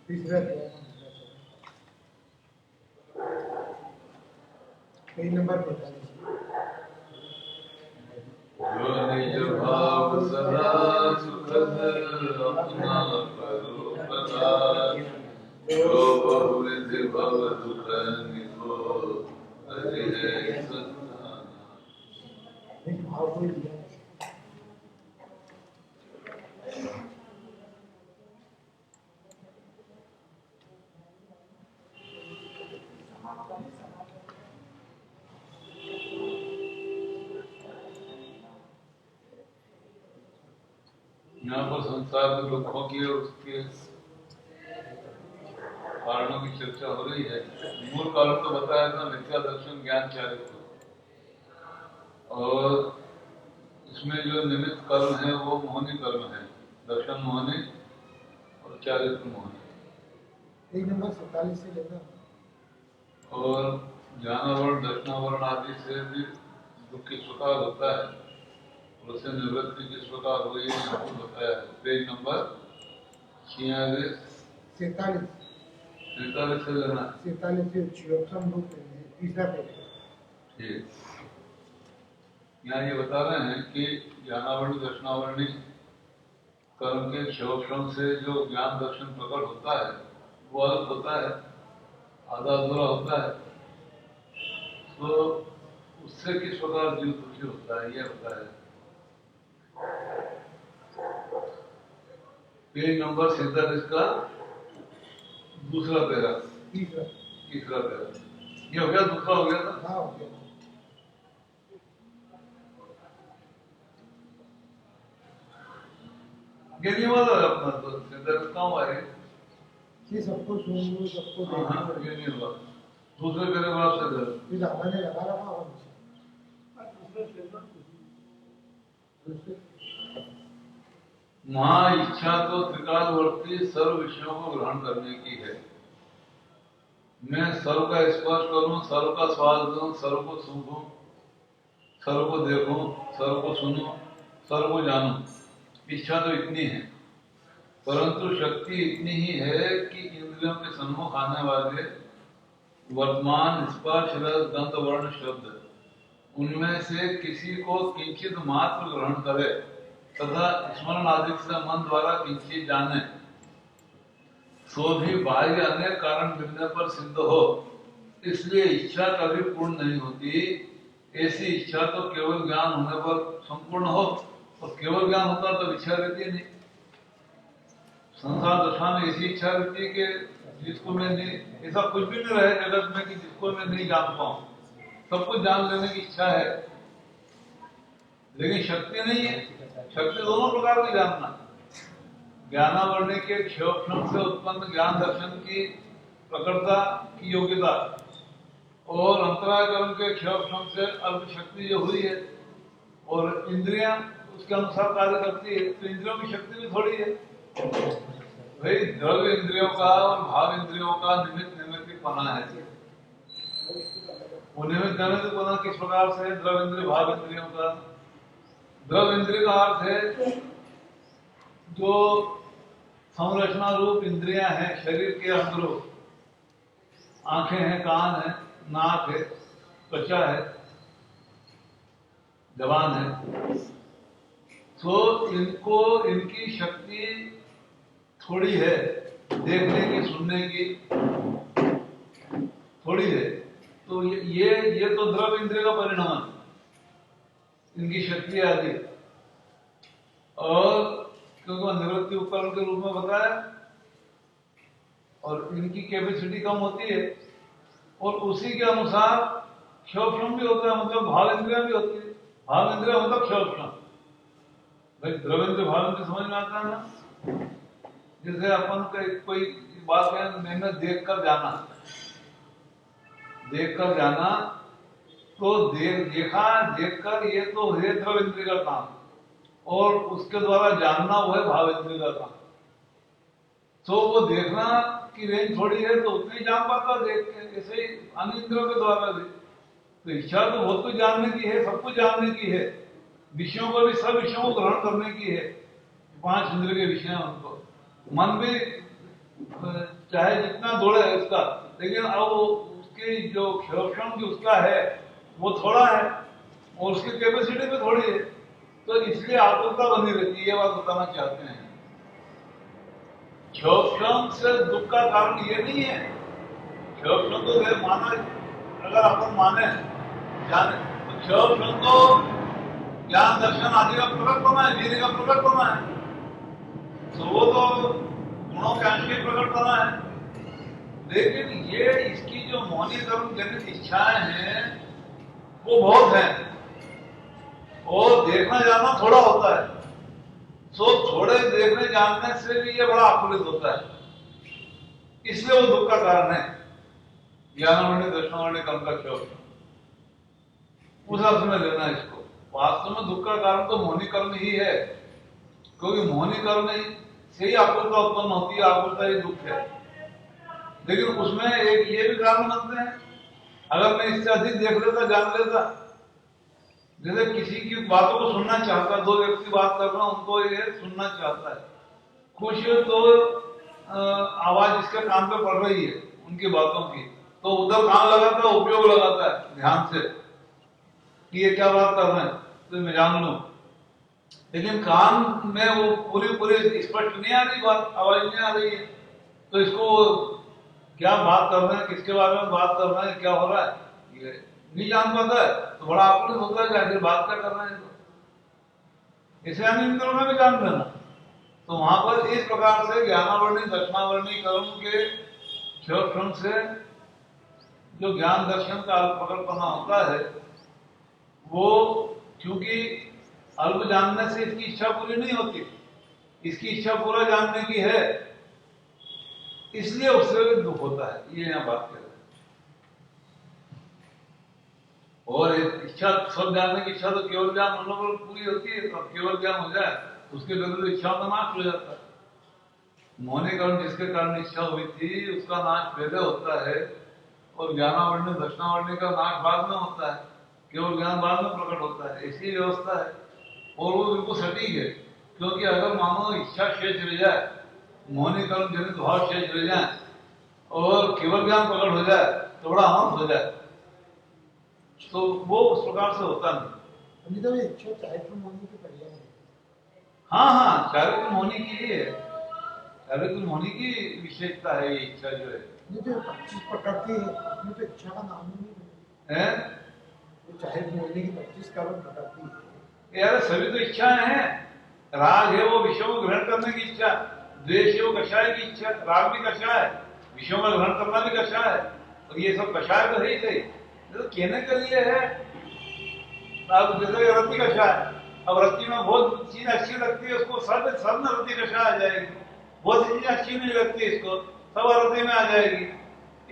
तीसरा page number 45। जो निज भाव सदा सुखद अपना करो प्रकाश, जो बहुविधि भव दुख निको अजय सत्ता। भाव को दिया यहाँ पर संसार के दुखों की और उसके कारणों की चर्चा हो रही है। मूल कारण तो बताया था मिथ्या दर्शन ज्ञान चारित्र, और इसमें जो निमित्त कर्म है वो मोहनी कर्म है, दर्शन मोहनी और चारित्र मोहनी। पेज नंबर 47 से लेना। और ज्ञानावरण दर्शनावरण आदि से भी दुख की स्वीकार होता है, और उससे निवृत्ति की स्वीकार हुई है बताया है। पेज नंबर 47 से लेना। 47 से क्षयोक्षम रूप तीसरा पेज। ठीक, यहाँ ये बता रहे हैं कि ज्ञानावरण दर्शनावरणी कर्म के क्षयोक्षम से जो ज्ञान दर्शन प्रकट होता है वो अल्प होता है, आधा अधूरा होता है, तो उससे किस प्रकार जीव दुखी होता है यह बताया है। पेज नंबर 47 का दूसरा पैरा, तीसरा पैरा। ये हो गया, दूसरा हो गया था। हाँ हो गया। ये नहीं हुआ था अपना, तो 47 कहाँ हुआ है? ये सबको सुनो, सबको हाँ, ये नहीं हुआ। दूसरे पैरे बात से कर, फिर हमने लगा रखा और महा इच्छा तो त्रिकालवर्ती सर्व विषयों को ग्रहण करने की है। मैं सर्व का स्पर्श करूं, सर्व का स्वाद लूं, सर्व को सूंघूं, सर्व को देखूं, सर्व को सुनूं, सर्व को जानूं। इच्छा तो इतनी है, परंतु शक्ति इतनी ही है कि इंद्रियों के सम्मुख आने वाले वर्तमान स्पर्श रस गंध वर्ण शब्द उनमें से किसी को किंचित मात्र ग्रहण करे तथा स्मरण आदि से मन द्वारा किंचित जाने, सो भी बाह्य अनेक कारण मिलने पर सिद्ध हो। इसलिए इच्छा कभी पूर्ण नहीं होती। ऐसी इच्छा तो केवल ज्ञान होने पर संपूर्ण हो, और केवल ज्ञान होता तो इच्छा रहती नहीं। संसार दशा में ऐसी इच्छा रहती है कि जिसको मैं नहीं, ऐसा कुछ भी नहीं रहे जगत में कि जिसको मैं नहीं जान पाऊं। सब कुछ जान लेने की इच्छा है, लेकिन शक्ति नहीं है। शक्ति दोनों प्रकार की जानना, ज्ञानावरण के क्षयोक्षम से उत्पन्न ज्ञान दर्शन की प्रकटता की योग्यता, और अंतराय कर्म के क्षयोक्षम से अल्प शक्ति जो हुई है, और इंद्रियां उसके अनुसार कार्य करती है, तो इंद्रियों की शक्ति भी थोड़ी है। भाई द्रव्य इंद्रियों का और भाव इंद्रियों का निमित्त पना है। वो निमित्त पना किस प्रकार से? द्रव्य इंद्रिय भाव इंद्रियों का। द्रव्य इंद्रिय का अर्थ है जो संरचना रूप इंद्रियां हैं शरीर के अंदर, आंखें हैं, कान है, नाक है, त्वचा है, जबान है, तो इनको इनकी शक्ति थोड़ी है, देखने की सुनने की थोड़ी है। तो ये तो द्रव्य इंद्रिय का परिणाम है, इनकी शक्ति आदि। और क्योंकि निवृत्ति उपकरण के रूप में बताया, और इनकी कैपेसिटी कम होती है, और उसी के अनुसार क्षयोक्षम भी होता है, मतलब भाव इंद्रिया भी होती है। भाव इंद्रिया मतलब क्षयोक्षम। भाई द्रव्य इंद्रिय भाव इंद्रिय समझ में आता है ना? जैसे अपन कोई बात है, मैंने देखकर जाना, तो देखकर ये तो है द्रव्य इंद्रिय का काम, और उसके द्वारा जानना वो है भाव इंद्रिय का काम। तो वो देखना की रेंज थोड़ी है, तो उतनी जान पाता देख के, ऐसे ही अन्य इंद्रियों के द्वारा भी। तो इच्छा तो बहुत कुछ जानने की है, सब कुछ जानने की है, विषयों को भी, सब विषयों को ग्रहण करने की है। 5 इंद्रिय के विषय हैं उनको। मन भी चाहे जितना दौड़े उसका, लेकिन अब उसकी जो क्षोभक्षम जो उसका है वो थोड़ा है और उसकी कैपेसिटी भी थोड़ी है, तो इसलिए आकुलता बनी रहती है। ये बात बताना चाहते हैं। क्षोभक्षम से दुख का कारण ये नहीं है। क्षोभक्षम तो माना, अगर अपन माने जाने तो क्षोभक्षम तो ज्ञान दर्शन आदि का प्रकट होना है, वीर का प्रकट होना है, तो वो तो गुणों के अंश ही प्रकट होना है। लेकिन ये इसकी जो मौनी कर्म जनित इच्छाएं हैं वो बहुत है, और देखना जानना थोड़ा होता है। सो थोड़े देखने जानने से भी ये बड़ा आकुलित होता है, इसलिए वो दुख का कारण है। ज्ञानवर्णी दर्शनवर्णी कर्म का क्षोभ उस अर्थ में लेना है इसको। वास्तव में दुख का कारण तो मोहनी कर्म ही है, क्योंकि मोहनी कर्म से ही आकुलता उत्पन्न होती है, आकुलता ही दुख है। लेकिन उसमें एक ये भी कारण बनते हैं, अगर मैं इससे अधिक देख लेता, जान लेता, जैसे किसी की बातों को सुनना चाहता, दो व्यक्ति बात कर रहा, उनको ये सुनना चाहता है, कुछ तो आवाज इसके कान पे पड़ रही है उनकी बातों की, तो उधर कान लगाता है, उपयोग लगाता है ध्यान से कि ये क्या बात कर रहे हैं, तो मैं जान लूं। लेकिन कान में वो पूरी स्पष्ट नहीं आ रही बात, आवाज नहीं आ रही है, तो इसको क्या बात कर रहे हैं, किसके बारे में बात कर रहे हैं, क्या हो रहा है, ये नहीं जान पाता है, तो बड़ा आकुलित होता है कि आखिर बात क्या कर रहे हैं। तो इसे अन्य इंद्रियों में भी जान लेना। तो वहां पर इस प्रकार से ज्ञानावर्णी दर्शनावर्णी कर्म के क्षोभक्षम से जो ज्ञान दर्शन का प्रकटपना होता है, वो क्योंकि अल्प जानने से इसकी इच्छा पूरी नहीं होती, इसकी इच्छा पूरा जानने की है, इसलिए उससे दुख होता है। ये यहाँ बात कर रहे हैं। और इच्छा, सब जानने की इच्छा तो केवल ज्ञान होने पर पूरी होती है, तो केवल ज्ञान हो जाए तो उसके विरुद्ध इच्छा का नाश हो जाता है। मोहनी कर्म जिसके कारण इच्छा हुई थी उसका नाश पहले होता है, और ज्ञानावर्णी दर्शनावर्णी का नाश बाद में होता है, केवल ज्ञान बाद में प्रकट होता है। ऐसी व्यवस्था है, और वो बिल्कुल सटीक है। क्योंकि अगर मानो इच्छा शेष रह जाए, मोहनी कर्म जनित भाव शेष रह जाए और केवल ज्ञान प्रकट हो जाए तो बड़ा अनंत हो जाए, तो वो उस प्रकार से होता नहीं। तो इच्छा चारित्र मोहनी की पर्याय है। हाँ, चारित्र मोहनी की ही है, चारित्र मोहनी की विशेषता है ये इच्छा जो है। नहीं तो 25 प्रकृति है, उसमें तो इच्छा का नाम ही नहीं है। वो चारित्र मोहनी की 25 कारण प्रकृति है। यार सभी तो इच्छाएं हैं। राग है वो विषयों को ग्रहण करने की इच्छा, द्वेष है वो कषाय की इच्छा। राग भी कषाय है, विषयों का ग्रहण करना भी कषाय है, और ये सब कषाय तो है ही सही। तो कहने के लिए है, अब जैसे रत्ती कषाय, अब रत्ती में बहुत चीज अच्छी लगती है, उसको सब में रत्ती कषाय आ जाएगी। बहुत सी चीजें अच्छी नहीं लगती इसको, सब रत्ती में आ जाएगी।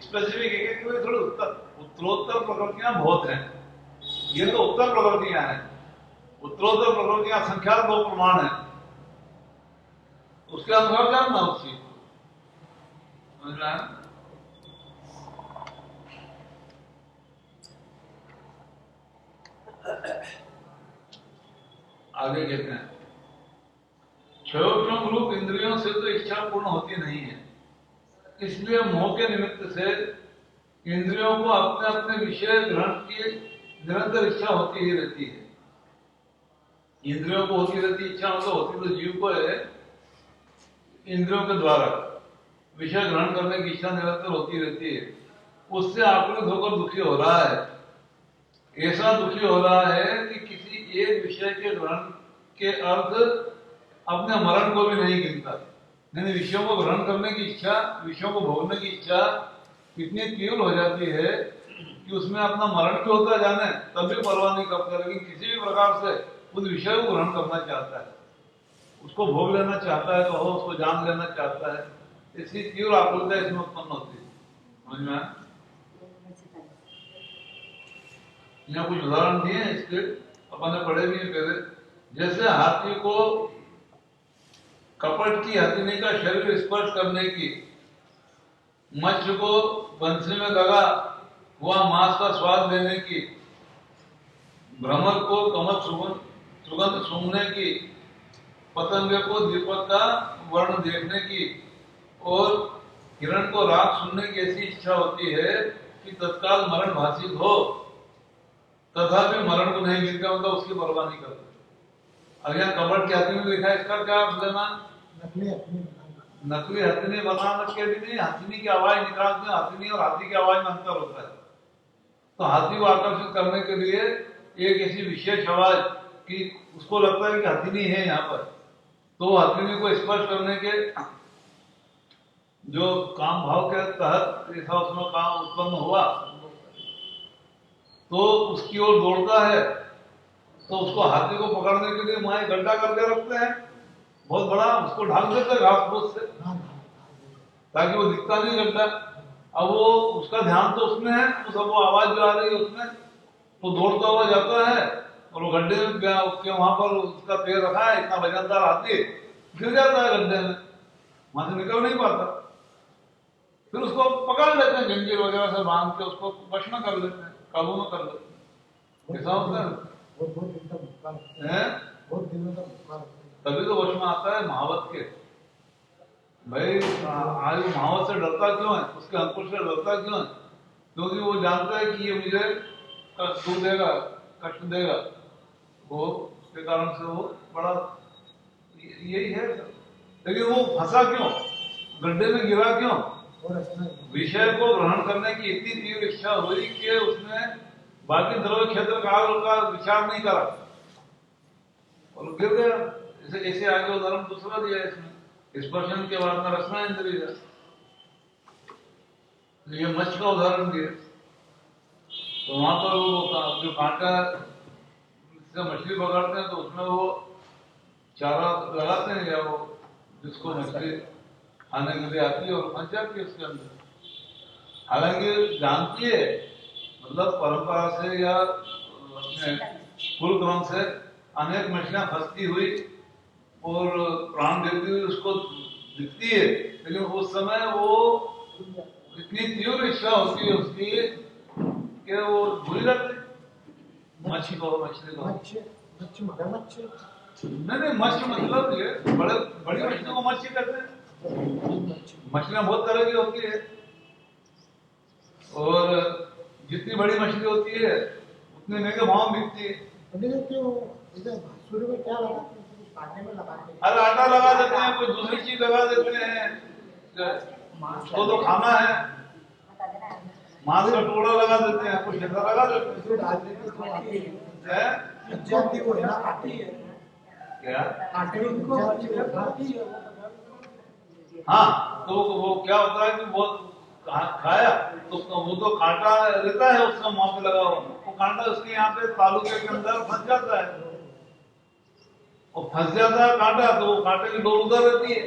स्पेसिफिक है, थोड़ी उत्तरोत्तर प्रकृतियां बहुत हैं, ये तो उत्तर प्रकृतियां हैं। उत्तरोत्तर प्रकृतियां संख्या 2 प्रमाण है, उसके अनुसार जानना उस चीज को, समझ रहा है। आगे कहते हैं, क्षयोक्षम रूप इंद्रियों से तो इच्छा पूर्ण होती नहीं है, इसलिए मोह के निमित्त से इंद्रियों को अपने अपने विषय ग्रहण की निरंतर इच्छा होती ही रहती है। इंद्रियों को होती रहती इच्छा, मतलब होती तो जीव को है, इंद्रियों के द्वारा विषय ग्रहण करने की इच्छा निरंतर होती रहती है। उससे आकुलित होकर दुखी हो रहा है। ऐसा दुखी हो रहा है कि किसी एक विषय के ग्रहण के अर्थ अपने मरण को भी नहीं गिनता। यानी विषयों को ग्रहण करने की इच्छा, विषयों को भोगने की इच्छा इतनी तीव्र हो जाती है कि उसमें अपना मरण भी होता जाने तब भी परवाह नहीं करता, लेकिन किसी भी प्रकार से उस विषय को ग्रहण करना चाहता है, उसको भोग लेना चाहता है, तो हो उसको जान लेना चाहता है। इसकी तीव्र आकुलता इसमें उत्पन्न होती है। समझ में आया? यहाँ कुछ उदाहरण दिए हैं इसके, अपन ने पढ़े भी हैं पहले। जैसे हाथी को कपट की हथिनी का शरीर स्पर्श करने की, मत्स्य को बंसी में लगा हुआ मांस का स्वाद लेने की, भ्रमर को कमल सुगंध सूंघने की, पतंगे को दीपक का वर्ण देखने की, और हिरण को राग सुनने की ऐसी इच्छा होती है कि तत्काल मरण भाषित हो, तथापि मरण को नहीं मिलता, मतलब उसकी परवाह नहीं करते। अब यहाँ कबड़ की हाथी में लिखा है, इसका क्या लेना? नकली हथनी बना के भी नहीं, हथनी की आवाज निकालते हैं। हथनी और हाथी की आवाज में अंतर होता है। तो हाथी को आकर्षित करने के लिए एक ऐसी विशेष आवाज कि उसको लगता है कि हथनी है यहाँ पर, तो हथनी को स्पर्श करने के जो काम भाव के तहत ऐसा उसमें काम उत्पन्न हुआ, तो उसकी ओर दौड़ता है। तो उसको हाथी को पकड़ने के लिए वहां एक गड्ढा करके रखते हैं बहुत बड़ा, उसको ढाल देते हैं घास फूस से, ताकि वो दिखता नहीं गड्ढा। अब वो उसका ध्यान तो उसमें है, तो सब वो आवाज जो आ रही है उसमें, तो दौड़ता हुआ जाता है और वो गड्ढे में के वहां पर उसका पैर रखा है, इतना वजनदार हाथी, गिर जाता है गड्ढे में, वहां से निकल नहीं पाता। फिर उसको पकड़ लेते हैं जंजीर वगैरह से बांध के, उसको वश में कर लेते हैं, काबू में कर लेते हैं। कैसा होता है? तभी तो वश में आता है महावत के। भाई आज महावत से डरता क्यों है? उसके अंकुश से डरता क्यों है? क्योंकि वो जानता है कि ये मुझे दुख देगा, कष्ट देगा, वो के कारण से वो बड़ा यही है। लेकिन वो फंसा क्यों, गड्ढे में गिरा क्यों? विषय को ग्रहण करने की इतनी तीव्र इच्छा हुई कि उसने बाकी द्रव्य क्षेत्र काल का विचार नहीं करा और गिर गया। ऐसे ऐसे आगे उदाहरण दूसरा दिया इसमें, स्पर्शन के बाद में रसना इंद्रिय, ये मत्स्य का उदाहरण दिया। तो वहां पर वो जो कांटा से मछली पकड़ते हैं, तो उसमें वो चारा लगाते हैं, या वो जिसको मछली खाने के लिए आती है और फंस जाती है उसके अंदर। हालांकि जानती है, मतलब परंपरा से या अपने कुल क्रम से अनेक मछलियां फंसती हुई और प्राण देती हुई उसको दिखती है, लेकिन उस समय वो इतनी तीव्र इच्छा होती है उसकी कि वो भूल जाते मछली को, मछली को नहीं, मत्स्य मतलब ये बड़ी मछली को मच्छी कहते हैं। मछलियां बहुत तरह की होती है, और जितनी बड़ी मछली होती है उतने महंगे भाव मिलती है। सूर्य में क्या लगाते हैं? काटने में लगाते हैं। अरे आटा लगा देते हैं, कोई दूसरी चीज लगा देते हैं, उसको तो खाना है, मांस का टुकड़ा लगा देते हैं, कुछ ऐसा लगा देते हैं। क्या? हाँ, तो वो क्या होता है कि वो खाया तो वो तो कांटा रहता है उसका मुंह पे लगा हुआ, वो कांटा उसके यहाँ पे तालू के अंदर फंस जाता है, और फंस जाता है कांटा, तो वो कांटे की डोर उधर रहती है,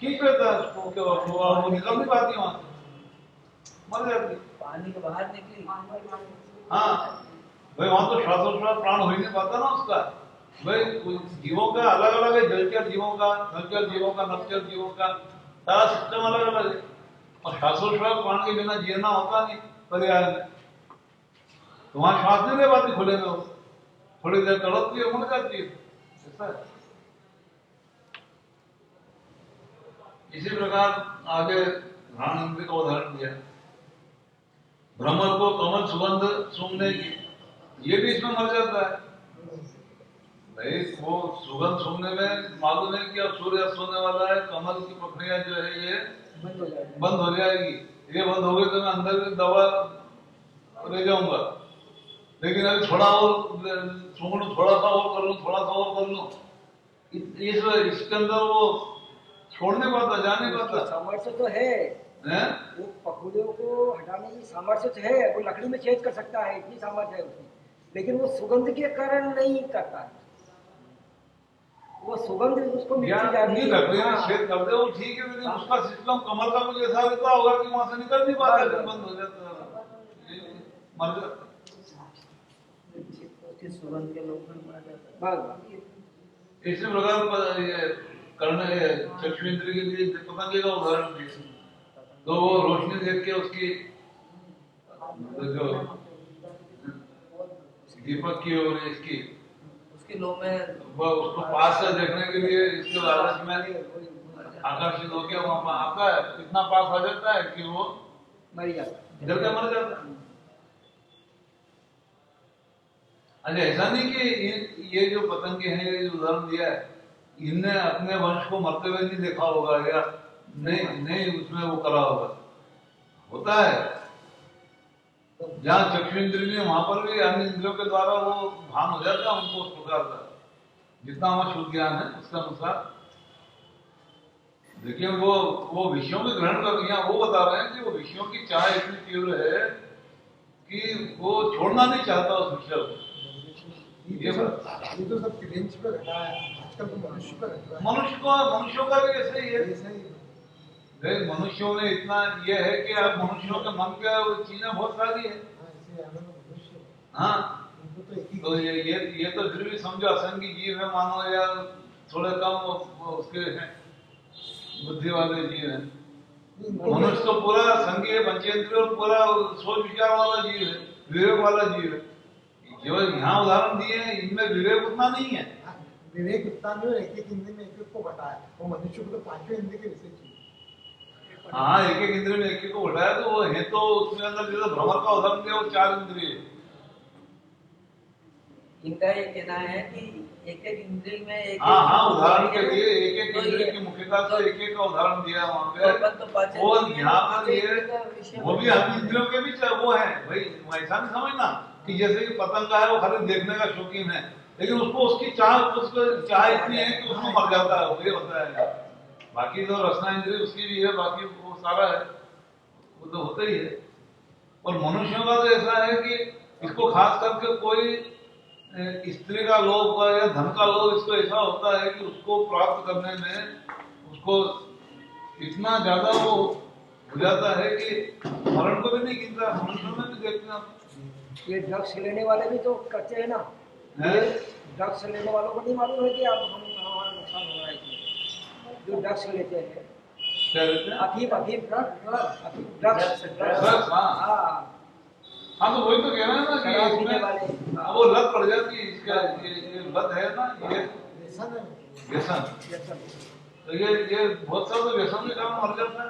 खींच लेता है उसको, वो निकल नहीं पाती, वहां से मर जाती, पानी के बाहर निकली। हाँ भाई, वहां तो श्वासोच्छ्वास प्राण हो ही नहीं पाता ना उसका। भाई जीवों का अलग अलग है, जलचर जीवों का, थलचर जीवों का, नभचर जीवों का, सारा सिस्टम अलग अलग है, और श्वासोच्छ्वास प्राण के बिना जीना होता नहीं पर्याय में। तो वहां श्वास नहीं ले पाती खुले में, थोड़ी देर तड़पती है, मर जाती है, ऐसा है। इसी प्रकार आगे घ्राण इंद्रिय का उदाहरण दिया, भ्रमर को कमल सुगंध सूंघने की, ये भी इसमें मर जाता है। भाई वो सुगंध सूंघने में मालूम है कि अब सूर्यास्त होने वाला है, कमल की प्रक्रिया जो है ये बंद हो जाएगी, ये बंद हो गई तो मैं अंदर की दवा रह जाऊंगा, लेकिन अभी थोड़ा और सूंघ लूं, थोड़ा सा और कर लूं, थोड़ा सा और कर लूं, इसके अंदर वो छोड़ नहीं पाता, जा नहीं पाता। सामर्थ्य तो है, वो पकौड़ियों को हटाने की सामर्थ्य तो है, वो लकड़ी में छेद कर सकता है, इतनी सामर्थ्य है उसकी, लेकिन वो सुगंध के कारण नहीं करता है, वो सुगंध उसको मिलती जाती है। लकड़ी में छेद कर दे वो ठीक है, लेकिन उसका सिस्टम कमल का मुझे ऐसा रहता होगा कि वहां से निकल नहीं पाता, बंद हो जाता है, मर जाता है, सुगंध के लोग मर जाता है। इसी प्रकार करने चक्षु इंद्रिय के लिए पतंगे का उदाहरण दिया, तो वो रोशनी देख के उसकी जो दीपक की और इसकी उसके लो में उसको पास से देखने के लिए इसके लालच में आकर्षित होकर वहां पर आता है, इतना पास आ जाता है कि वो मर जाता जल के मर जाता है। अच्छा, ऐसा नहीं कि ये जो पतंगे हैं, ये जो उदाहरण दिया है, इनने अपने वंश को मरते हुए नहीं देखा होगा या नहीं उसमें वो करा होगा। होता है जहाँ चक्षु इंद्रिय वहां पर भी अन्य इंद्रियों के द्वारा वो भान हो जाता है उनको उस प्रकार का, जितना हमारा शुद्ध ज्ञान है उसके अनुसार। देखिए वो विषयों के ग्रहण कर दिया, वो बता रहे हैं कि वो विषयों की चाह इतनी तीव्र है कि वो छोड़ना नहीं चाहता उस विषय को। ये तो सब क्रेंच पे घटा है, आजकल तो मनुष्य पे घट रहा है। मनुष्यों का भी ऐसे ही है। ऐसा ही देख, मनुष्यों ने इतना ये है कि अब मनुष्यों के मन पे चीजें बहुत सारी है। हाँ, ऐसे आनंद मनुष्य हाँ, इनको तो एक ही तो ये तो फिर भी समझो असंगी जीव है मानो, या थोड़े कम उसके हैं बुद्धि वाले जीव है। मनुष्य तो पूरा संघीय पंचेंद्रिय पूरा सोच विचार वाला जीव है, विवेक वाला जीव है। जो यहाँ उदाहरण दिए हैं इनमें विवेक उतना नहीं है। विवेक उतना नहीं है, एक इंद्र में एक को घटाया, वो मनुष्य को तो पांचवें इंद्र के विषय चाहिए। हाँ, एक इंद्रिय में एक को उठाया तो वो है, तो उसमें अंदर जैसे भ्रमर का उदाहरण दिया वो 4 इंद्रिय। इनका ये कहना है कि एक इंद्रिय में एक हाँ, उदाहरण के लिए एक इंद्रिय की मुख्यता से एक का उदाहरण दिया वहाँ पे। वो यहाँ पर ये वो भी हम इंद्रियों के भी वो है भाई, ऐसा नहीं समझना कि जैसे कि पतंग है वो खाली देखने का शौकीन है, लेकिन उसको उसकी चाह इतनी है कि उसको मर जाता है, वही होता है। बाकी तो रसना इंद्रिय उसकी भी है, बाकी वो सारा है, वो तो होता ही है। और मनुष्यों का तो ऐसा है कि इसको खास करके कोई स्त्री का लोभ या धन का लोभ इसको ऐसा होता है कि उसको प्राप्त करने में उसको इतना ज्यादा वो हो जाता है कि मरण को भी नहीं गिनता। मनुष्यों में भी देखते हैं आप, ये ड्रग्स लेने वाले भी तो करते हैं ना। ड्रग्स लेने वालों को नहीं मालूम है कि आप हमारा नुकसान हो रहा है। जो ड्रग्स लेते हैं, क्या लेते हैं? अफीम ड्रग्स। हाँ, तो वही तो कह रहे हैं ना कि इसमें वो लत पड़ जाती है। इसका ये लत है ना, ये व्यसन। तो ये बहुत सारा तो व्यसन के कारण मर जाता है,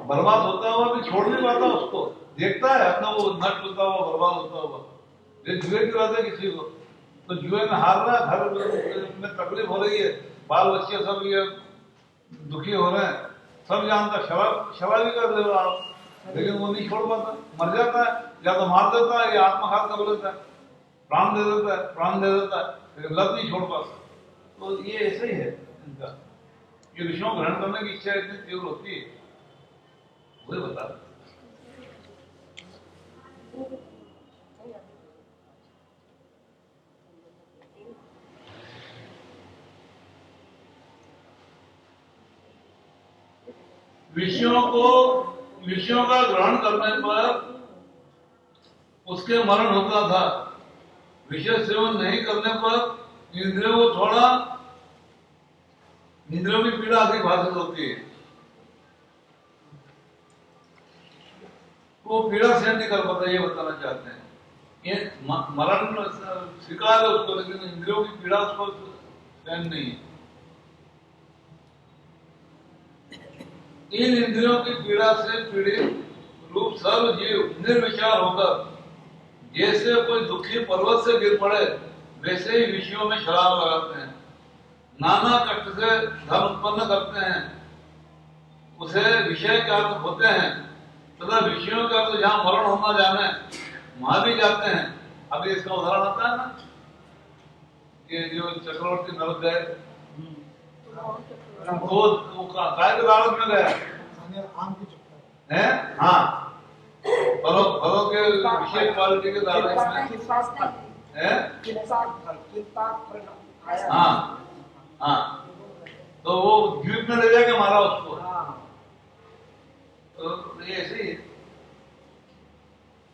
बर्बाद होता हुआ भी छोड़ नहीं पाता उसको, देखता है अपना वो नष्ट होता हुआ, बर्बाद होता हुआ। ये जुए की बात है किसी को, तो जुए में हार रहा है, घर में तकलीफ हो रही है, बाल बच्चे सब ये दुखी हो रहे हैं, सब जानता, शराबी कर ले आप, लेकिन वो नहीं छोड़ पाता, मर जाता है, या तो मार देता है या आत्मघात कर लेता है, प्राण दे देता है, लेकिन लत नहीं छोड़ पाता। तो ये ऐसे ही है इनका, ये विषयों ग्रहण करने की इच्छा इतनी तीव्र होती है, वही बता रहे। विषयों का ग्रहण करने पर उसके मरण होता था, विषय सेवन नहीं करने पर इंद्रियों को थोड़ा, इंद्रियों की पीड़ा अधिक भाषित होती है, वो पीड़ा सहन नहीं कर पाता, ये बताना चाहते हैं। ये मरण स्वीकार है उसको, लेकिन इंद्रियों की पीड़ा उसको सहन नहीं है। इन इंद्रियों की पीड़ा से पीड़ित रूप सर्व जीव निर्विचार होकर जैसे कोई दुखी पर्वत से गिर पड़े वैसे ही विषयों में छलांग लगाते हैं, नाना कष्ट से धन उत्पन्न करते हैं, उसे विषय के अर्थ होते हैं तथा विषयों का अर्थ जहां मरण होना जाने वहां भी जाते हैं। अभी इसका उदाहरण आता है ना कि जो चक्रवर्ती नरक गए, वो काय के लालच में गया आम की चक्कर है। हाँ, फलों के विशेष क्वालिटी के लालच में है। हाँ, तो वो द्वीप में ले जाके मारा उसको। तो ये ऐसे ही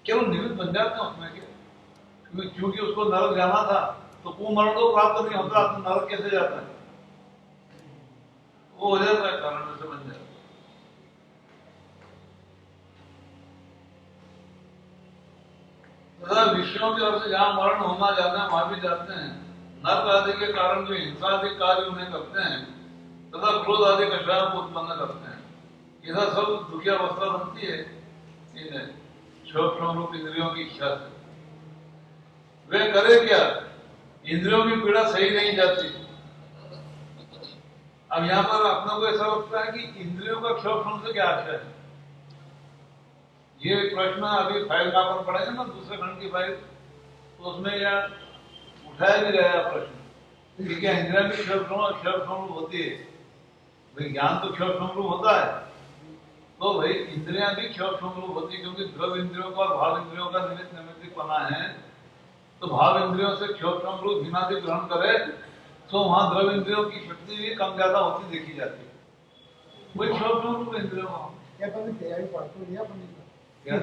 केवल निमित्त बन जाते हैं उसमें, क्योंकि उसको नरक जाना था तो कुमरण को प्राप्त नहीं होता, तो नरक कैसे जाता है, वो हो जाता है, कारण से बन जाता है। तथा विषयों के अर्थ जहां मरण होना जाना वहां भी जाते हैं। नर्क आदि के कारण जो हिंसा आदि कार्य उन्हें करते हैं तथा क्रोध आदि कषायों को उत्पन्न करते हैं। यह सब दुखी अवस्था बनती है इन सूक्ष्म रूप इंद्रियों की इच्छा से। वे करे क्या? इंद्रियों की पीड़ा सही नहीं जाती। अब यहाँ पर अपने को ऐसा लगता है कि इंद्रियों का क्षोभ से क्या आशय है? ये प्रश्न अभी फाइल का पर पड़ेगा ना, दूसरे खंड की फाइल, तो उसमें यह उठाया भी गया प्रश्न कि क्या इंद्रिया भी क्षोभ होती है? भाई ज्ञान तो क्षोभ होता है, तो भाई इंद्रियां भी क्षोभ होती है, क्योंकि द्रव इंद्रियों का और भाव इंद्रियों का निमित्त नैमित्तिकपना है। तो भाव इंद्रियों से क्षोभ रूप भिन्नादि ग्रहण करे तो वहां द्रव इंद्रियों की शक्ति भी कम ज्यादा होती देखी जाती है। वही क्षोभ रूप इंद्रियों क्या अपन ने तैयारी पढ़ तो लिया अपन ने? क्या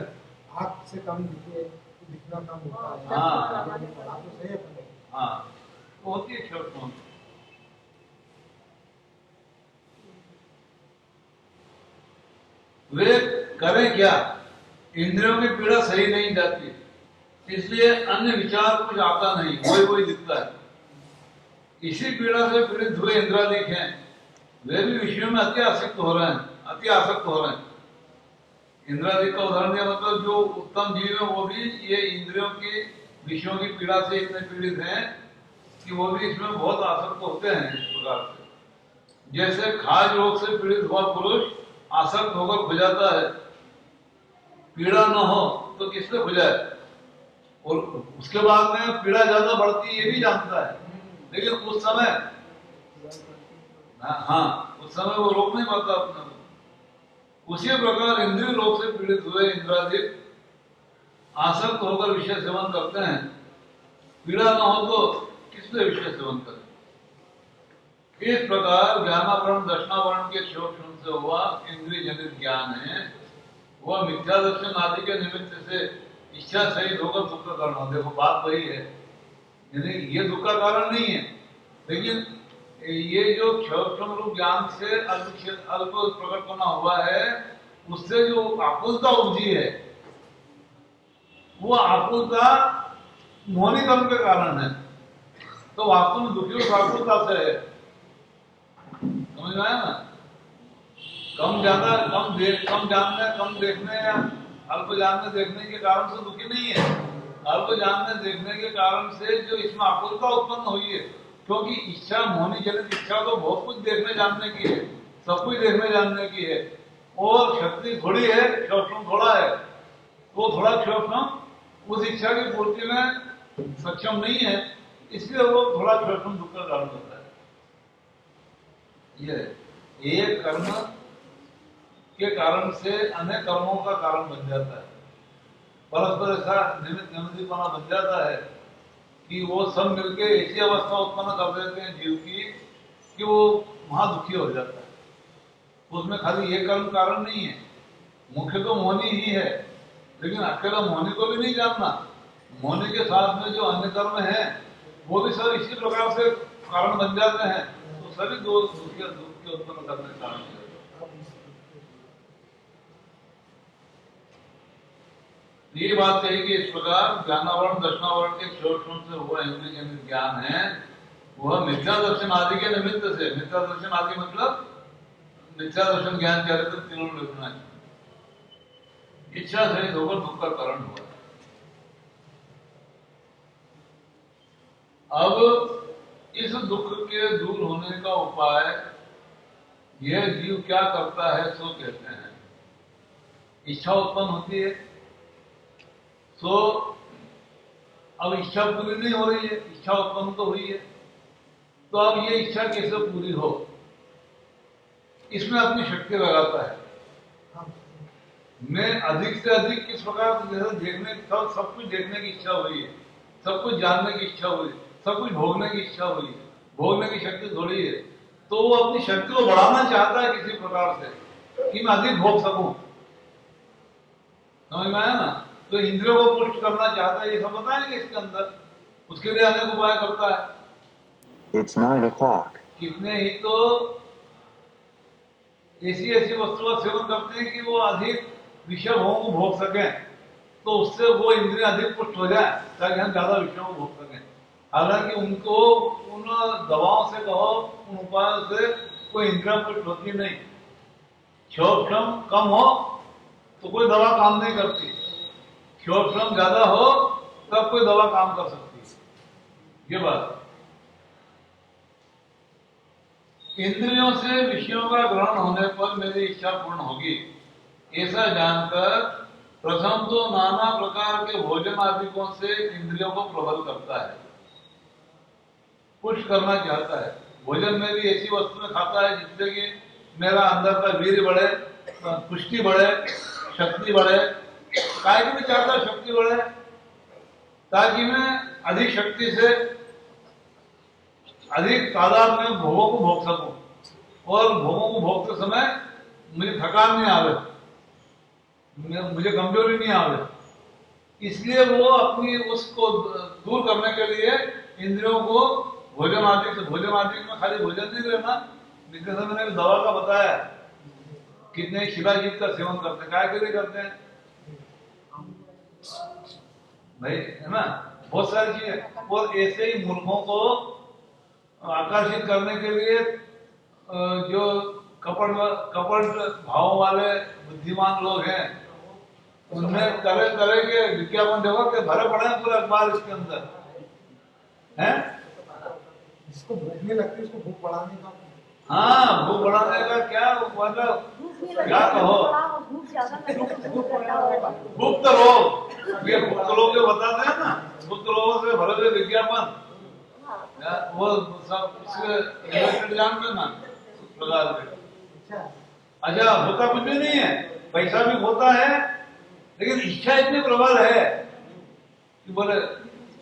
आँख से कम दिखे तो दिखना कम होता है। हाँ। पढ़ा तो सही है अपन ने। हाँ, तो होती है क्षोभ। वे करें क्या? इंद्रियों की पीड़ा सही नहीं जाती, इसलिए अन्य विचार कुछ आता नहीं, वही दिखता है। इसी पीड़ा से पीड़ित हुए इंद्रियादिक हैं, वे भी विषयों में अति आसक्त हो रहे हैं। इंद्रियादिक का उदाहरण दिया, मतलब जो उत्तम जीव है वो भी ये इंद्रियों की विषयों की पीड़ा से इतने पीड़ित हैं कि वो भी इसमें बहुत आसक्त होते हैं। इस प्रकार से जैसे खाज रोग से पीड़ित हुआ पुरुष आसक्त होकर खुजाता है, पीड़ा न हो तो किससे खुजाए, और उसके बाद में पीड़ा ज्यादा बढ़ती ये भी जानता है, लेकिन उस समय उस समय वो रोक नहीं पाता अपने को। उसी प्रकार इंद्रिय रोग से पीड़ित हुए इंद्रियादिक आसक्त होकर विषय सेवन करते हैं, पीड़ा न हो तो किससे विषय सेवन करें। इस प्रकार ज्ञानावरण दर्शनावरण के क्षोभ से हुआ इंद्रिय जनित ज्ञान है, वह मिथ्या दर्शन आदि के निमित्त से इच्छा सहित होकर दुख का कारण हो। देखो बात वही है, यानी ये दुख का कारण नहीं है, लेकिन ये जो क्षोभ रूप ज्ञान से अल्प प्रकट होना हुआ है, उससे जो आकुलता उपजी है, वो आकुलता मोहनी कर्म के कारण है। तो वास्तव में दुखी उस आकुलता से है, समझ में आया ना? कम जानने, कम देखने या अल्प जानने देखने के कारण से दुखी नहीं है। अल्प जानने देखने के कारण से जो इसमें आकुलता उत्पन्न हुई है, क्योंकि इच्छा मोहनी जनित इच्छा तो बहुत कुछ देखने जानने की है, सब कुछ देखने जानने की है, और शक्ति थोड़ी है, क्षोभ थोड़ा है, वो थोड़ा क्षोभ उस इच्छा की पूर्ति में सक्षम नहीं है, इसलिए वो थोड़ा क्षोभ दुख का कारण होता है। ये एक कर्म के कारण से अन्य कर्मों का कारण बन जाता है। परस्पर ऐसा निमित्तपना बन जाता है कि वो सब मिलके ऐसी अवस्था उत्पन्न कर देते हैं जीव की कि वो महादुखी हो जाता है। उसमें खाली ये कर्म कारण नहीं है, मुख्य तो मोहनी ही है, लेकिन अकेला मोहनी को भी नहीं जानना, मोहनी के साथ में जो अन्य कर्म है वो भी सब इसी प्रकार से कारण बन जाते हैं, तो सभी दो दुख के उत्पन्न करने के कारण है। ये बात कही कि इस प्रकार ज्ञानावरण दर्शनावरण के क्षोभ से हुआ इंद्रिय जनित ज्ञान है, वह मिथ्या दर्शन आदि के निमित्त से, मिथ्या दर्शन आदि मतलब मिथ्या दर्शन ज्ञान के अर्थ तीनों लिखना है, इच्छा से होकर दुख का कारण हुआ। अब इस दुख के दूर होने का उपाय यह जीव क्या करता है सो कहते हैं। इच्छा उत्पन्न होती है, तो अब इच्छा पूरी नहीं हो रही है, इच्छा उत्पन्न तो हुई है, तो अब ये इच्छा कैसे पूरी हो, इसमें अपनी शक्ति लगाता है। मैं अधिक से अधिक किस प्रकार से, जैसे देखने सब कुछ देखने की इच्छा हुई है, सब कुछ जानने की इच्छा हुई, सब कुछ भोगने की इच्छा हुई, भोगने की शक्ति थोड़ी है, तो वो अपनी शक्ति को बढ़ाना चाहता है किसी प्रकार से कि मैं अधिक भोग सकूं। समझ में आया ना? तो इंद्रियों को पुष्ट करना चाहता है, ये सब बताएंगे इसके अंदर, उसके लिए अनेक उपाय करता है। It's 9 o'clock. कितने ही तो ऐसी वस्तु का सेवन करते हैं कि वो अधिक विषय भोग को भोग सकें, तो उससे वो इंद्रिय अधिक पुष्ट हो जाए ताकि हम ज्यादा विषयों को भोग सकें। हालांकि उनको उन दवाओं से कहो, उन उपायों से कोई इंद्रियां कुछ होती नहीं। क्षोभ कम हो तो कोई दवा काम नहीं करती, क्षोभ ज्यादा हो तब कोई दवा काम कर सकती है। ये बात, इंद्रियों से विषयों का ग्रहण होने पर मेरी इच्छा पूर्ण होगी, ऐसा जानकर प्रथम तो नाना प्रकार के भोजन आदिकों से इंद्रियों को प्रबल करता है, पुष्ट करना चाहता है। भोजन में भी ऐसी वस्तुएं खाता है जिससे कि मेरा अंदर का वीर्य बढ़े, पुष्टि बढ़े, शक्ति बढ़े। काय भी चाहता है शक्ति बढ़े, ताकि मैं अधिक शक्ति से अधिक तादाद में भोगों को भोग सकूं और भोगों को भोगते समय मुझे थकान नहीं आवे, मुझे कमजोरी नहीं आवे। इसलिए वो अपनी उसको दूर करने के लिए इंद्रियों को भोजन आदि में खाली भोजन नहीं लेना, जिसके समय मैंने दवा का बताया कितने शिलाजीत का सेवन करते हैं, काय के लिए करते हैं भाई, है ना, बहुत सारी चीजें। और ऐसे ही मूर्खों को आकर्षित करने के लिए जो कपट भाव वाले बुद्धिमान लोग हैं, उनमें तरह तरह के विज्ञापन देखो कि भरे पड़े हैं पूरे अखबार इसके अंदर हैं। जिसको भूख नहीं लगती उसको भूख बढ़ाने का, हाँ, भूख बढ़ाने का क्या मतलब, क्या कहो, गुप्त रोग, ये गुप्त रोग जो बताते हैं ना, गुप्त रोगों से भरे हुए विज्ञापन, वो सब इसके रिलेटेड जानते ना प्रकार के। अच्छा, होता कुछ भी नहीं है, पैसा भी होता है, लेकिन इच्छा इतनी प्रबल है कि बोले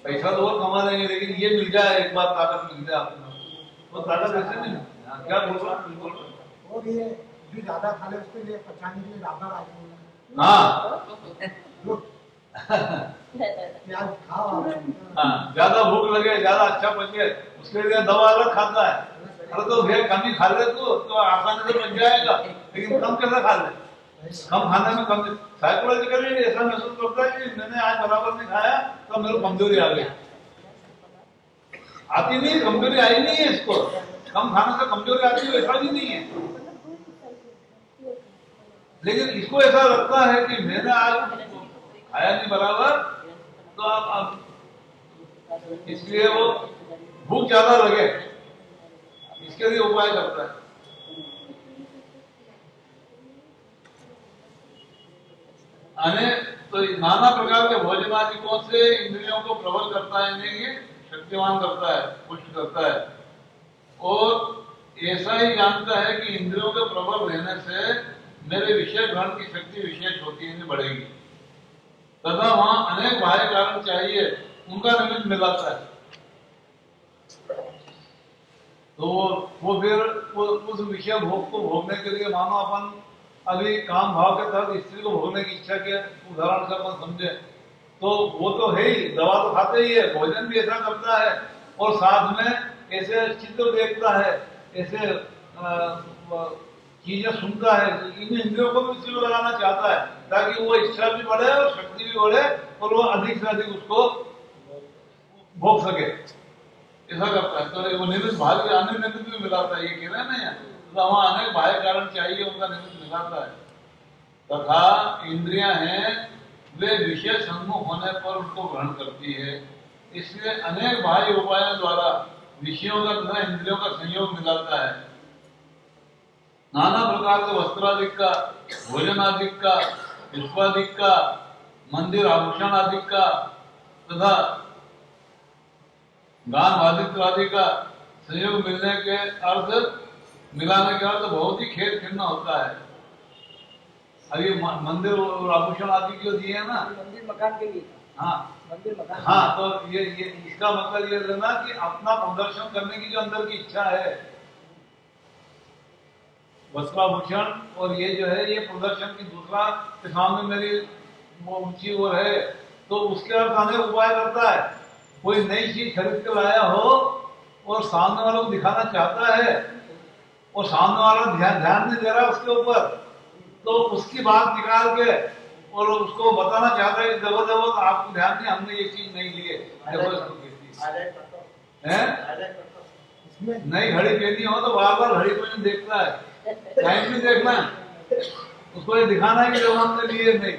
पैसा तो और कमा लेंगे, लेकिन ये मिल जाए एक बार, ताकत मिल जाए आपको, वो ताकत ऐसे नहीं। क्या बोल रहा हूँ, और ये जो ज्यादा खा ले उसके लिए पचाने के लिए ज्यादा राजमा, हाँ प्याज खाओ, हाँ, ज्यादा भूख लगे, ज्यादा अच्छा पचे, उसके लिए दवा अलग खाता है। अरे तो भैया कम ही खा ले तो आसानी से बच जाएगा, लेकिन कम कैसे खा ले, कम खाने में कम साइकोलॉजिकली ऐसा महसूस करता है कि मैंने आज बराबर नहीं खाया तो मेरे को कमजोरी आ गई। आती नहीं, कमजोरी आई नहीं है इसको, कम खाने से कमजोरी आती है ऐसा भी नहीं है, लेकिन इसको ऐसा लगता है कि मैंने आज खाया नहीं बराबर, तो आप इसलिए वो भूख ज्यादा लगे, इसके लिए उपाय करता है। तो नाना प्रकार के भोजनादिकों से इंद्रियों को प्रबल करता है, नहीं शक्तिवान करता है, पुष्ट करता है, और ऐसा ही जानता है कि इंद्रियों के प्रबल रहने से मेरे विषय ग्रहण की शक्ति विशेष होती है, बढ़ेगी, तथा वहां अनेक बाह्य कारण चाहिए, उनका निमित्त मिलाता है। तो वो फिर उस विषय भोग को भोगने के लिए, मानो अपन अभी काम भाव के तहत स्त्री को भोगने की इच्छा के उदाहरण से अपन समझे, तो वो तो है ही, दवा तो खाते ही है, भोजन भी ऐसा करता है, और साथ में ऐसे चित्र देखता है, ऐसे चीजें सुनता है, इन इंद्रियों को भी उसी में लगाना चाहता है, ताकि वो इच्छा भी बढ़े और शक्ति भी बढ़े, और वो अधिक से अधिक उसको भोग सके, ऐसा करता है। तो वो निमित्त भाग्य अन्य निमित्त भी मिलाता है, ये कह रहे हैं ना, तो वहां अनेक बाह्य कारण चाहिए, उनका निमित्त मिलाता है। तथा इंद्रियां हैं वे विषय सम्मुख होने पर उनको ग्रहण करती है, इसलिए अनेक बाह्य उपायों द्वारा विषयों का तथा इंद्रियों का संयोग मिलाता है। नाना प्रकार के वस्त्रादिक का, भोजन आदिक का, पुष्पादिक का, मंदिर आभूषण आदिक का तथा गान वादित्र आदि का संयोग मिलने के अर्थ, मिलाने के अर्थ बहुत ही खेद खिन्न होता है। अभी मंदिर और आभूषण आदि क्यों दिए है ना, मंदिर मकान के लिए, हाँ मंदिर मकान, हाँ, तो ये इसका मतलब ये लेना कि अपना प्रदर्शन करने की जो अंदर की इच्छा है, वस्त्राभूषण और ये जो है, ये प्रदर्शन की दूसरा के सामने मेरी वो ऊंची वो है, तो उसके अर्थ अनेक उपाय करता है। कोई नई चीज खरीद कर लाया हो और सामने वालों को दिखाना चाहता है, और सामने वाला ध्यान नहीं दे रहा उसके ऊपर, तो उसकी बात निकाल के और उसको बताना चाहता है, देखो देखो आपको ध्यान नहीं, हमने ये चीज नहीं ली है, देखो इसको नई घड़ी पहनी हो तो बार बार घड़ी को नहीं देखता है, टाइम भी देखना है, उसको ये दिखाना है कि जो हमने लिए नहीं।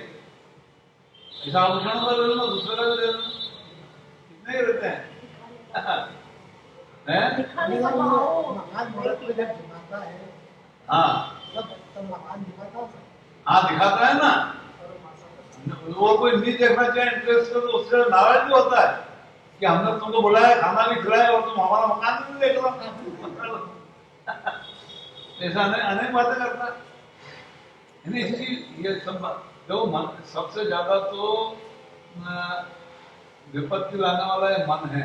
ऐसा आभूषण का ले लो, दूसरे का भी ले लो, कितने ही रहते हैं हैं? मकान औरत को जब दिखाता है, हाँ तब मकान दिखाता है। हाँ दिखाता है ना, वो कोई नहीं देखना चाहिए इंटरेस्ट तो उससे नाराज भी होता है कि हमने तुमको बुलाया, खाना भी खिलाया और तुम हमारा मकान भी नहीं देख रहा। ऐसा अनेक बातें करता है। इसकी ये सब जो मन सबसे ज्यादा तो विपत्ति लाने वाला ये मन है,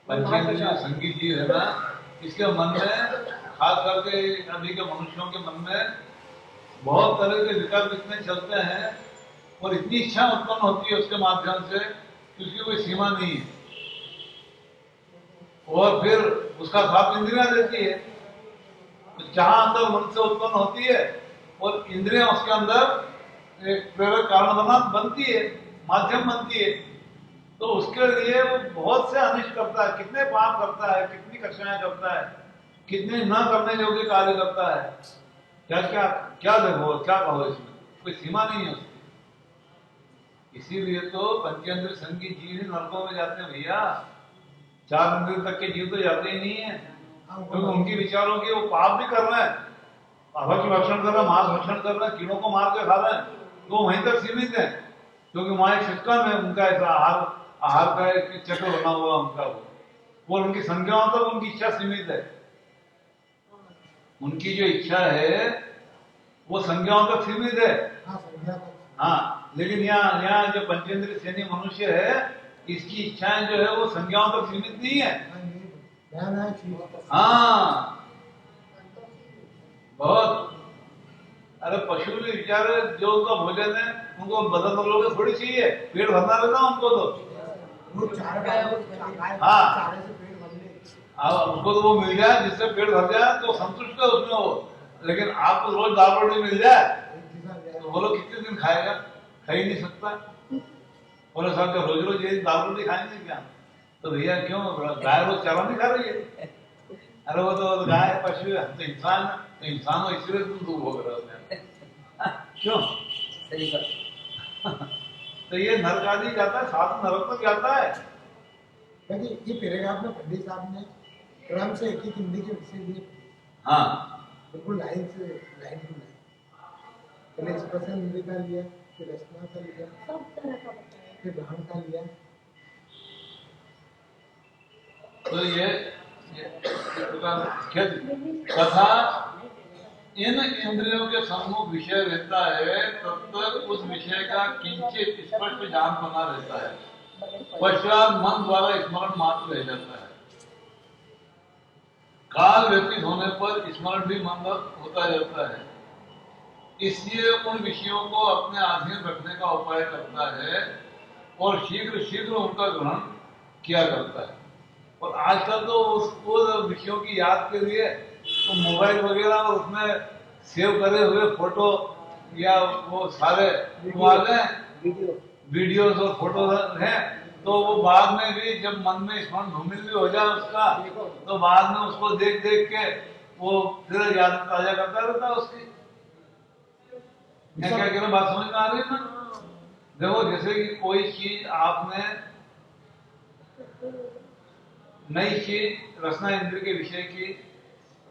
पंचेंद्रिय संगीत जी है ना, इसके मन में खास करके अभी के मनुष्यों के मन में बहुत तरह के विकल्प इतने चलते हैं और इतनी इच्छा उत्पन्न होती है उसके माध्यम से कि उसकी कोई सीमा नहीं है, और फिर उसका साथ इंद्रियां देती है, तो चाह अंदर मन से उत्पन्न होती है और इंद्रियां उसके अंदर एक प्रेरक कारण बनती है, माध्यम बनती है, तो उसके लिए वो बहुत से अनिष्ट करता है, कितने पाप करता है, कितनी कक्षाएं करता है, कितने न करने योग्य कार्य करता है, क्या क्या क्या देखो क्या कहो, इसमें कोई सीमा नहीं है उसकी। इसीलिए तो पंचेंद्र संगीत जीव ही नरकों में जाते हैं भैया, 4 इंद्रिय तक के जीव तो जाते ही नहीं है, क्योंकि उनके विचारों के वो पाप भी कर रहे हैं, अभक्ष भक्षण कर रहे हैं, मांस भक्षण कर रहे हैं, कीड़ों को मार के खा रहे हैं, तो वहीं तक सीमित है, क्योंकि वहां एक सिस्टम है उनका, ऐसा आहार का एक चक्र बना हुआ उनका, वो उनकी संज्ञाओं तक उनकी इच्छा सीमित है, उनकी जो इच्छा है वो संज्ञाओं तक सीमित है। हाँ, लेकिन यहाँ जो पंचेंद्रिय सेनी मनुष्य है, इसकी इच्छाएं जो है वो संज्ञाओं तक सीमित नहीं है। हाँ बहुत, अरे पशु भी बेचारे जो उनका भोजन है उनको बदल बदलोगे थोड़ी चाहिए, पेट भरना रहता है उनको तो, हाँ अब उनको तो वो मिल जाए जिससे पेट भर जाए तो संतुष्ट है उसमें वो, लेकिन आपको रोज दाल रोटी मिल जाए तो बोलो कितने दिन खाएगा, खा ही नहीं सकता। बोलो साहब रोज रोज ये दाल रोटी खाएंगे क्या, तो भैया क्यों, गाय रोज चारा नहीं खा रही है, अरे वो तो गाय पशु है, हम तो इंसान है, तो इंसान हो इसलिए तुम दुख भोग रहे होते हैं, क्यों सही बात। तो ये नरक आदि जाता है, साधु नरक तक जाता है। ये पैराग्राफ में पंडित साहब ने क्रम से एक हिंदी के विषय दिए, हाँ बिल्कुल लाइन टू लाइन, पहले स्पर्शन इंद्रिय का लिया, फिर रचना का लिया, सब तरह का बताया, फिर ग्रहण का लिया। तो ये तथा इन इंद्रियों के सम्मुख विषय रहता है तब तक उस विषय का किंचित स्पष्ट ज्ञान बना रहता है, पश्चात मन द्वारा स्मरण मात्र रह जाता है, काल व्यतीत होने पर स्मरण भी मंद होता जाता है, इसलिए उन विषयों को अपने अधीन रखने का उपाय करता है और शीघ्र शीघ्र उनका ग्रहण किया करता है। और आजकल तो उसको विषयों की याद के लिए तो मोबाइल वगैरह और उसमें सेव करे हुए फोटो या वो सारे वीडियोस और फोटो हैं, तो वो बाद में भी जब मन में स्मरण धूमिल भी हो जाए उसका, तो बाद में उसको देख देख के वो फिर याद ताजा करता रहता है उसकी। मैं क्या कह रहा हूँ, बात समझ में आ रही है ना? देखो जैसे कि कोई चीज आपने नई चीज रसना इंद्र के विषय की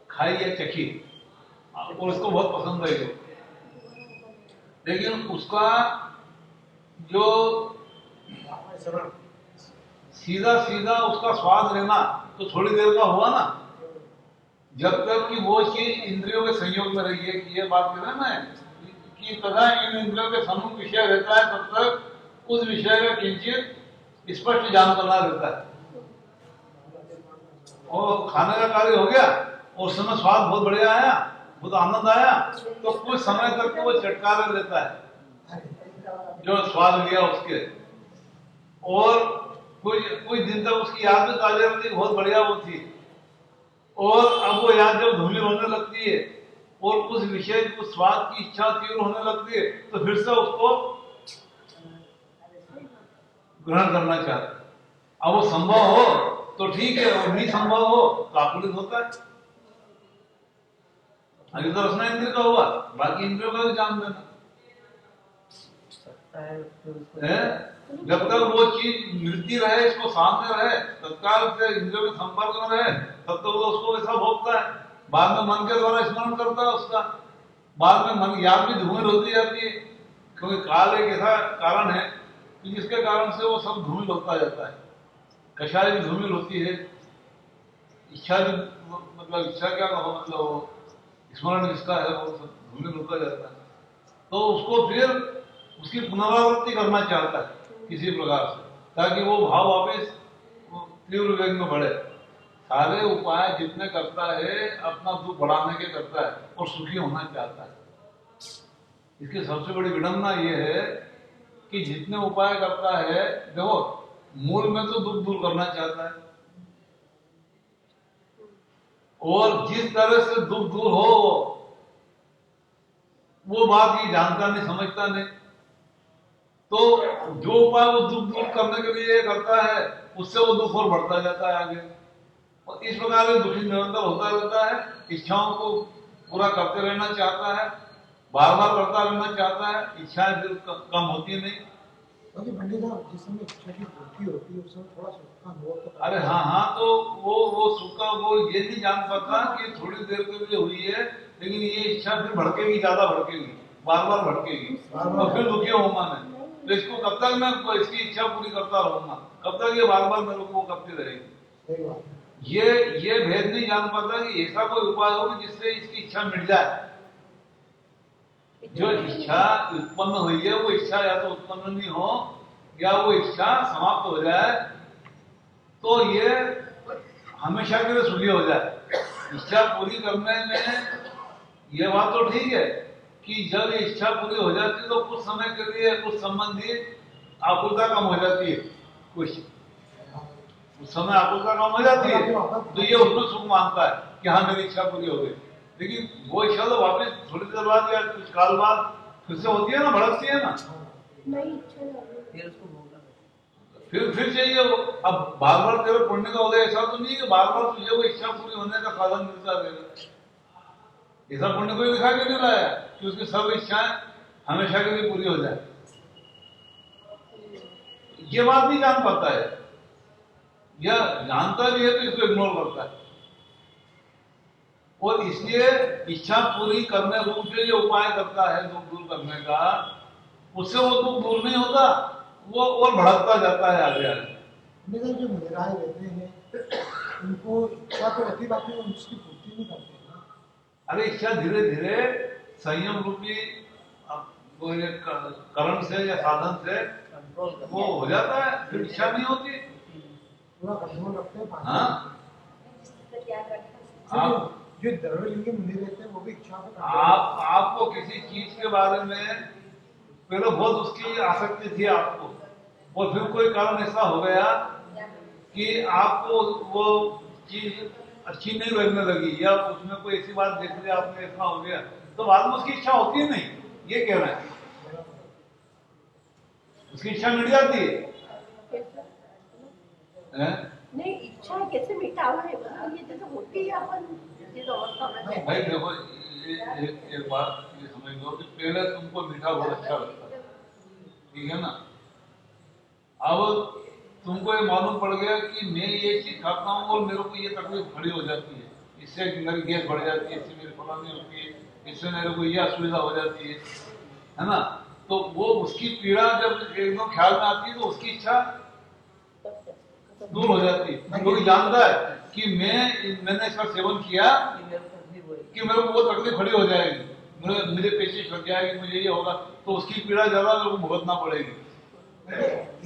खाई या चखी और उसको बहुत पसंद आई, लेकिन उसका जो सीधा सीधा उसका स्वाद लेना तो थोड़ी देर का हुआ ना, जब तक कि वो चीज इंद्रियों के संयोग में रही है, कि ये बात कह रहे हैं कि तथा इन इंद्रियों के सम्मुख विषय रहता है तब तक उस विषय का किंचित स्पष्ट ज्ञान करना रहता है, और खाने का कार्य हो गया और उस समय स्वाद बहुत बढ़िया आया, बहुत आनंद आया, तो कुछ समय तक वो चटकारा लेता है जो स्वाद लिया उसके, और कुछ दिन तक उसकी याद में ताजा रहती है, बहुत बढ़िया वो थी, और अब वो याद जब धूमिल होने लगती है और उस विषय को स्वाद की इच्छा तीव्र होने लगती है, तो फिर से उसको ग्रहण करना चाहते। अब वो संभव हो तो ठीक है, और नहीं संभव हो तो आकुलित होता है। अभी तो रसना इंद्रिय का हुआ, बाकी इंद्रियों का भी जान देना है। जब तक वो चीज मिलती रहे, इसको सामने रहे, तत्काल से इंद्रियों के संपर्क में रहे, तब तक वो उसको ऐसा भोगता है। बाद में मन के द्वारा स्मरण करता है उसका, बाद में मन याद भी धूमिल होती जाती है, क्योंकि काल एक ऐसा कारण है कि जिसके कारण से वो सब धूमिल होता जाता है। कषाय भी धूमिल होती है, इच्छा भी, मतलब इच्छा क्या कहो, मतलब स्मरण जिसका है वो सब धूमिल होता जाता है। तो उसको फिर उसकी पुनरावृत्ति करना चाहता है किसी प्रकार से, ताकि वो भाव वापस तीव्र वेग में बढ़े। सारे उपाय जितने करता है अपना दुख बढ़ाने के करता है और सुखी होना चाहता है। इसकी सबसे बड़ी विडंबना ये है कि जितने उपाय करता है, देखो मूल में तो दुख दूर करना चाहता है, और जिस तरह से दुख दूर हो वो बात ये जानता नहीं, समझता नहीं। तो जो उपाय वो दुख दूर करने के लिए करता है, उससे वो दुख और बढ़ता जाता है आगे, और इस प्रकार से दुखी निरंतर होता रहता है। इच्छाओं को पूरा करते रहना चाहता है, बार बार करता रहना चाहता है, इच्छाएं फिर कम होती नहीं। पंडित साहब, जिस समय इच्छा की पूर्ति होती है उस समय थोड़ा सुख का अनुभव तो, अरे हाँ, तो वो सुख का वो ये नहीं जान पाता कि थोड़ी देर के लिए हुई है, लेकिन ये इच्छा फिर भड़केगी, ज्यादा भड़केगी, बार बार भड़केगी, और फिर दुखी होऊंगा मैं। तो इसको कब तक मैं इसकी इच्छा पूरी करता रहूंगा, कब तक ये बार बार मेरे को करती रहेगी। ये भेद नहीं जान पाता कि ऐसा कोई उपाय हो जिससे इसकी इच्छा मिट जाए। जो इच्छा उत्पन्न हुई है वो इच्छा या तो उत्पन्न नहीं हो या वो इच्छा समाप्त हो जाए, तो ये हमेशा के लिए सुखी हो जाए। इच्छा पूरी करने में ये बात तो ठीक है कि जब ये इच्छा पूरी हो जाती है तो कुछ समय के लिए कुछ संबंधी आकुलता कम हो जाती है, कुछ समय आकुलता कम हो जाती है, तो ये उसमें सुख मानता है कि हाँ मेरी इच्छा पूरी हो गई। लेकिन वो इच्छा तो वापस थोड़ी देर बाद या कुछ काल बाद फिर से होती है ना, भड़कती है ना, फिर चाहिए वो। अब बार बार तेरे पुण्य का उदय ऐसा तो नहीं कि बार बार तुझे वो इच्छा पूरी होने का साधन मिलता रहेगा। ऐसा पुण्य कोई दिखा के नहीं लाया कि उसकी सब इच्छाएं हमेशा के लिए पूरी हो जाए। ये बात नहीं जान पाता है, या जानता भी है तो इसको इग्नोर करता है, और इसलिए इच्छा पूरी करने रूप से जो उपाय करता है दुख दूर करने का, उससे वो दुख दूर नहीं होता, वो और भड़कता जाता है आगे आगे। जो महिलाएं रहते हैं उनको इच्छा तो होती, बाकी उसकी पूर्ति नहीं करते ना। अरे इच्छा धीरे धीरे संयम रूपी वो ये करण से या साधन से वो हो जाता है, फिर इच्छा नहीं होती, पूरा कंट्रोल रखते हैं। हाँ, आप जो द्रव्यलिंगी मुनि रहते हैं वो भी इच्छा को, आपको किसी चीज के बारे में पहले बहुत उसकी आसक्ति थी आपको, और फिर कोई कारण ऐसा हो गया कि आपको वो चीज अच्छी नहीं लगने लगी, या उसमें कोई ऐसी बात देख ली आपने, ऐसा हो गया, तो बाद में उसकी इच्छा होती है नहीं, ये कह रहे हैं। उसकी इच्छा मिट जाती है। नहीं, इच्छा कैसे मिटावे, ये तो होती है अपन जिस अवस्था में। भाई देखो, एक बात ये समझ लो कि पहले तुमको मीठा बहुत अच्छा लगता है, ठीक है ना। अब तुमको ये मालूम पड़ गया कि मैं ये चीज खाता हूँ और मेरे को ये तकलीफ खड़ी हो जाती है, इससे मेरी गैस बढ़ जाती है, इससे मेरी फलानी होती है, इससे मेरे को ये असुविधा हो जाती है ना। तो वो उसकी पीड़ा जब एकदम ख्याल में आती है तो उसकी इच्छा दूर हो जाती है, क्योंकि जानता है कि मैंने इसका सेवन किया कि मेरे को वो तकलीफ खड़ी हो जाएगी, मुझे पेचिश लग जाएगी, मुझे ये होगा, तो उसकी पीड़ा ज्यादा मेरे को भुगतना पड़ेगी।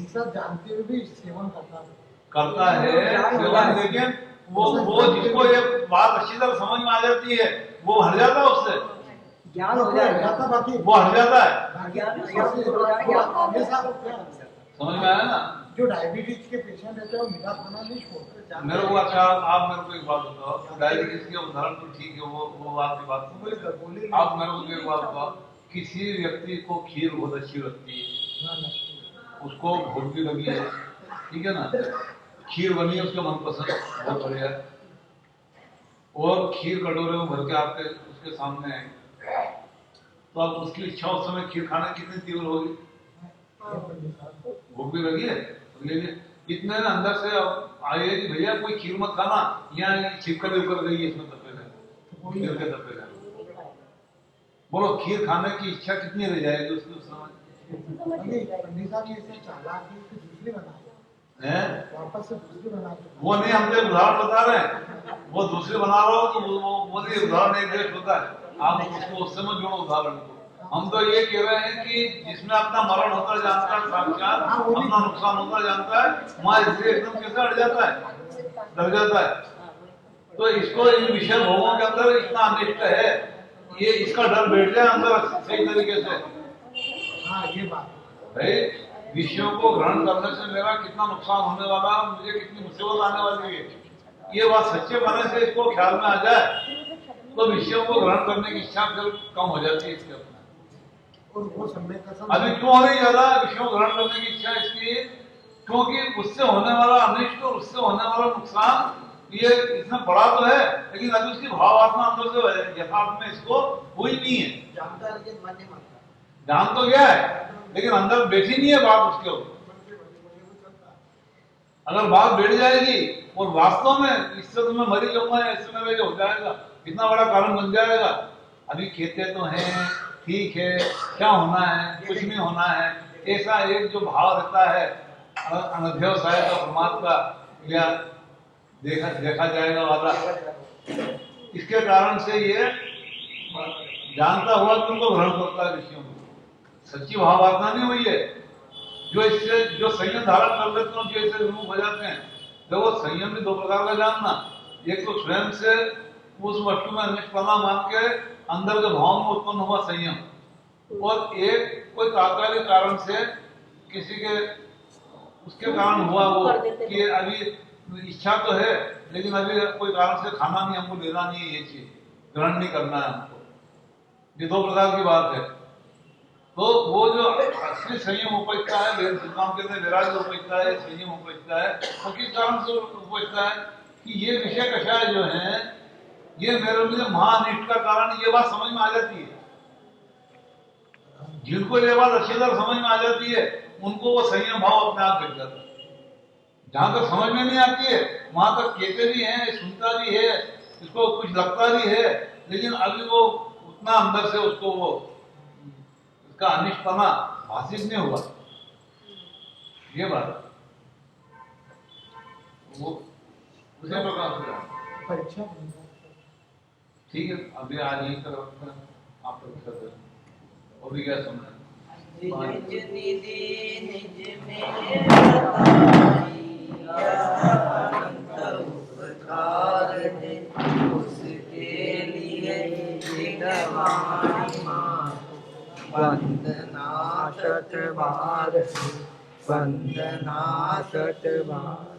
जानते हुए भी सेवन करता है सेवन, लेकिन वो जिसको ये बात अच्छी तरह समझ में आ जाती है वो हट जाता है, उससे ज्ञान हो जाएगा, बाकी वो हट जाता है। समझ में आया ना। जो डायबिटीज के पेशेंट रहते हैं वो मीठा खाना नहीं छोड़ते। मेरे को अच्छा, आप मेरे को एक बात बताओ, डायबिटीज के उदाहरण तो ठीक है, वो आपकी बात आप मेरे को एक बात बताओ, किसी व्यक्ति को खीर बहुत अच्छी लगती है, उसको भूख भी लगी है, ठीक है ना, खीर बनी उसके मनपसंद, बहुत बढ़िया, और खीर कटोरे में भर के आपके उसके सामने है, तो आप उसकी इच्छा उस समय खीर खाने कितनी तीव्र होगी, भूख भी लगी है, इतने ना अंदर से आए कि भैया कोई खीर मत खाना, यहाँ छिपकली उतर गई है, इसमें दबे गए, खीर के दबे गए। बोलो खीर खाने की इच्छा कितनी रह जाएगी उसकी उस समय? वापस से दूसरी बना, वो नहीं, हम तो उदाहरण बता रहे हैं, वो दूसरी बना रहा हो तो वो नहीं, उदाहरण एक देश होता है, आप उसको उससे मत जोड़ो उदाहरण को। हम तो ये कह रहे हैं कि जिसमें अपना मरण होता जानता है, साक्षात अपना नुकसान होता जानता है, वहां इसलिए एकदम कैसे हट जाता है, डर जाता है। तो इसको इन विषय भोगों के अंदर इतना अनिष्ट है, ये इसका डर बैठ जाए अंदर सही तरीके से। हाँ ये बात भाई विषयों को ग्रहण करने से मेरा कितना नुकसान होने वाला है, मुझे कितनी मुसीबत आने वाली है, ये बात सच्चे पने से इसको ख्याल में आ जाए तो विषयों को ग्रहण करने की इच्छा फिर कम हो जाती है इसके अपने। और वो समय का अभी क्यों हो रही ज्यादा विषयों को ग्रहण करने की इच्छा इसकी, क्योंकि उससे होने वाला अनिष्ट और उससे होने वाला नुकसान ये इसमें बड़ा तो है, लेकिन अभी उसकी भावात्मा अंदर से यथार्थ में इसको हुई नहीं है, जानता है लेकिन मन नहीं मानता, जान तो गया है लेकिन अंदर बैठी नहीं है बात उसके ऊपर। अगर बात बैठ जाएगी और वास्तव में इससे तो मैं मरी जाऊंगा, इससे मेरा हो जाएगा, इतना बड़ा कारण बन जाएगा। अभी कहते तो हैं ठीक है, क्या होना है, कुछ नहीं होना है, ऐसा एक जो भाव रहता है अनध्यवसाय का प्रमाद का, या देखा जाएगा वाला, इसके कारण से ये जानता हुआ कि उनको ग्रहण करता है विषयों में, सच्ची भावात्मा नहीं हुई है। जो इससे जो संयम धारण कर लेते हैं, जो इससे विमुख हो जाते हैं, देखो संयम भी दो प्रकार का जानना, एक तो स्वयं से उस वस्तु में निष्पन्ना मान के अंदर के भाव में उत्पन्न हुआ संयम, और एक कोई तात्कालिक कारण से किसी के उसके कारण हुआ वो कि अभी इच्छा तो है लेकिन अभी कोई कारण से खाना नहीं, हमको लेना नहीं है, ये चीज ग्रहण नहीं करना है हमको, ये दो प्रकार की बात है। तो वो जो असली संयम उपजता है, सिद्धांत कहते हैं वैराग्य उपजता है, संयम उपजता है, तो किस कारण से उपजता है कि ये विषय कषाय जो है ये मेरे लिए महाअनिष्ट का कारण, ये बात समझ में आ जाती है। जिनको ये बात अच्छी तरह समझ में आ जाती है उनको वो संयम भाव अपने आप गिर जाता है। जहां तक समझ में नहीं आती है वहां तक कहते भी हैं, सुनता भी है, इसको कुछ लगता भी है, लेकिन अभी वो उतना अंदर से उसको वो इसका अनिष्टपना भाषित नहीं हुआ, ये बात वो उसी प्रकार से परीक्षा ठीक है। अभी आज यही तरफ आप परीक्षा करें, और भी क्या सुनना है, निज निधि निज में बताई, उपकार दे उसके लिए वंदना शतबार, वंदना शतबार।